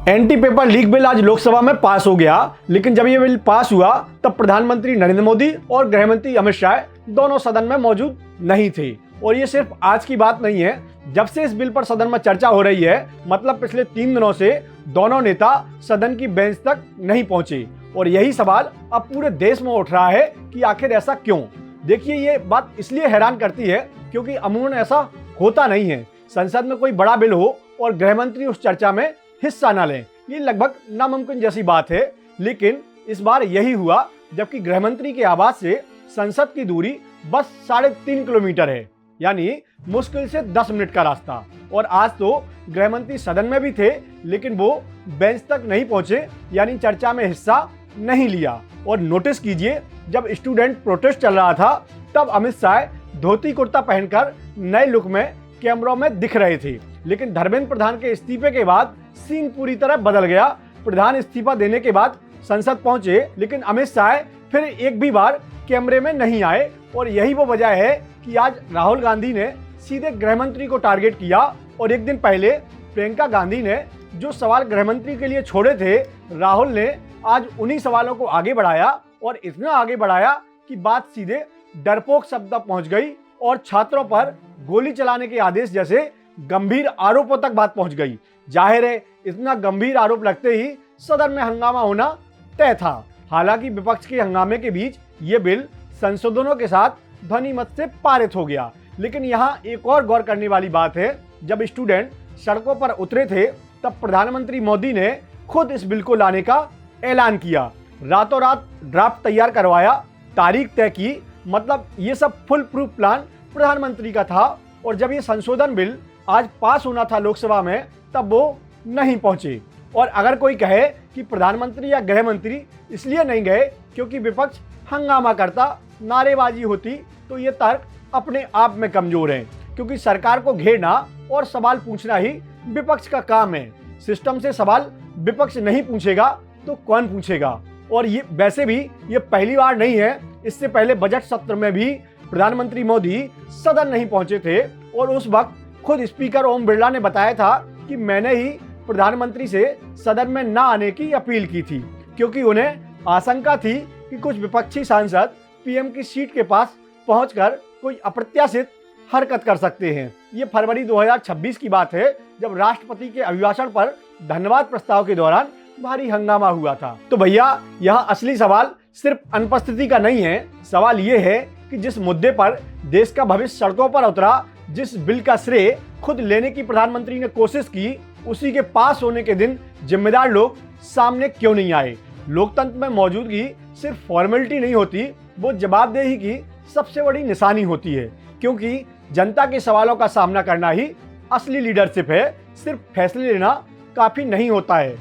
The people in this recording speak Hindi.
एंटी पेपर लीक बिल आज लोकसभा में पास हो गया, लेकिन जब यह बिल पास हुआ तब प्रधानमंत्री नरेंद्र मोदी और गृह मंत्री अमित शाह दोनों सदन में मौजूद नहीं थे। और ये सिर्फ आज की बात नहीं है, जब से इस बिल पर सदन में चर्चा हो रही है, मतलब पिछले 3 दिनों से दोनों नेता सदन की बेंच तक नहीं पहुंचे। और यही सवाल अब पूरे देश में उठ रहा है कि आखिर ऐसा क्यों। देखिए, ये बात इसलिए हैरान करती है क्योंकि अमूमन ऐसा होता नहीं है। संसद में कोई बड़ा बिल हो और गृह मंत्री उस चर्चा में हिस्सा न लें, ये लगभग नामुमकिन जैसी बात है। लेकिन इस बार यही हुआ, जबकि गृह मंत्री के आवास से संसद की दूरी बस 3.5 किलोमीटर है, यानी मुश्किल से 10 मिनट का रास्ता। और आज तो गृह मंत्री सदन में भी थे, लेकिन वो बेंच तक नहीं पहुंचे, यानी चर्चा में हिस्सा नहीं लिया। और नोटिस कीजिए, जब स्टूडेंट प्रोटेस्ट चल रहा था तब अमित शाह धोती कुर्ता पहनकर नए लुक में कैमरों में दिख रहे थे। लेकिन धर्मेंद्र प्रधान के इस्तीफे के बाद सीन पूरी तरह बदल गया। प्रधान इस्तीफा देने के बाद संसद पहुंचे, लेकिन अमित शाह फिर एक भी बार कैमरे में नहीं आए। और यही वो वजह है कि आज राहुल गांधी ने सीधे गृह मंत्री को टारगेट किया। और एक दिन पहले प्रियंका गांधी ने जो सवाल गृह मंत्री के लिए छोड़े थे, राहुल ने आज उन्हीं सवालों को आगे बढ़ाया। और इतना आगे बढ़ाया कि बात सीधे डरपोक शब्द तक पहुंच गई और छात्रों पर गोली चलाने के आदेश जैसे गंभीर आरोपों तक बात पहुंच गई। जाहिर है, इतना गंभीर आरोप लगते ही सदन में हंगामा होना तय था। हालांकि विपक्ष के हंगामे के बीच ये बिल संशोधनों के साथ ध्वनि मत से पारित हो गया। लेकिन यहाँ एक और गौर करने वाली बात है, जब स्टूडेंट सड़कों पर उतरे थे तब प्रधानमंत्री मोदी ने खुद इस बिल को लाने का ऐलान किया। रातों रात ड्राफ्ट तैयार करवाया, तारीख तय की, मतलब ये सब फुल प्रूफ प्लान प्रधानमंत्री का था। और जब ये संशोधन बिल आज पास होना था लोकसभा में, तब वो नहीं पहुंचे। और अगर कोई कहे कि प्रधानमंत्री या गृह मंत्री इसलिए नहीं गए क्योंकि विपक्ष हंगामा करता, नारेबाजी होती, तो ये तर्क अपने आप में कमजोर है। क्योंकि सरकार को घेरना और सवाल पूछना ही विपक्ष का काम है। सिस्टम से सवाल विपक्ष नहीं पूछेगा तो कौन पूछेगा। और ये वैसे भी ये पहली बार नहीं है, इससे पहले बजट सत्र में भी प्रधानमंत्री मोदी सदन नहीं पहुंचे थे। और उस वक्त खुद स्पीकर ओम बिरला ने बताया था कि मैंने ही प्रधानमंत्री से सदन में न आने की अपील की थी, क्योंकि उन्हें आशंका थी कि कुछ विपक्षी सांसद पीएम की सीट के पास पहुंचकर कोई अप्रत्याशित हरकत कर सकते हैं। ये फरवरी 2026 की बात है, जब राष्ट्रपति के अभिभाषण पर धन्यवाद प्रस्ताव के दौरान भारी हंगामा हुआ था। तो भैया, यहाँ असली सवाल सिर्फ अनुपस्थिति का नहीं है। सवाल ये है कि जिस मुद्दे पर देश का भविष्य सड़कों पर उतरा, जिस बिल का श्रेय खुद लेने की प्रधानमंत्री ने कोशिश की, उसी के पास होने के दिन जिम्मेदार लोग सामने क्यों नहीं आए। लोकतंत्र में मौजूदगी सिर्फ फॉर्मेलिटी नहीं होती, वो जवाबदेही की सबसे बड़ी निशानी होती है। क्योंकि जनता के सवालों का सामना करना ही असली लीडरशिप है। सिर्फ फैसले लेना काफी नहीं होता है।